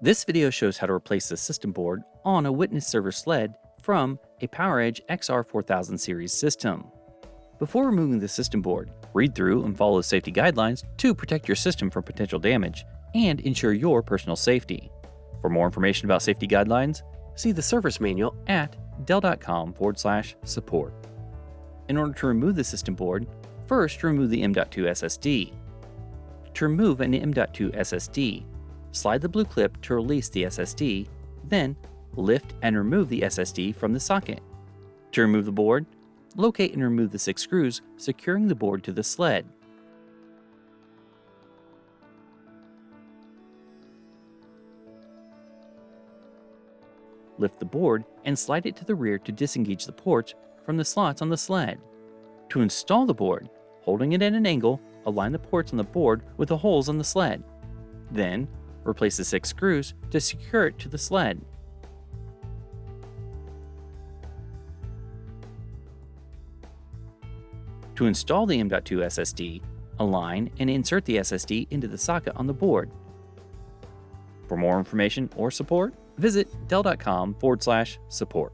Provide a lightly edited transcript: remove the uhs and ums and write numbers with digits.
This video shows how to replace the system board on a witness server sled from a PowerEdge XR4000 series system. Before removing the system board, read through and follow safety guidelines to protect your system from potential damage and ensure your personal safety. For more information about safety guidelines, see the service manual at dell.com/support. In order to remove the system board, first remove the M.2 SSD. To remove an M.2 SSD, slide the blue clip to release the SSD, then lift and remove the SSD from the socket. To remove the board, locate and remove the 6 screws securing the board to the sled. Lift the board and slide it to the rear to disengage the ports from the slots on the sled. To install the board, holding it at an angle, align the ports on the board with the holes on the sled. Then, replace the 6 screws to secure it to the sled. To install the M.2 SSD, align and insert the SSD into the socket on the board. For more information or support, visit dell.com/support.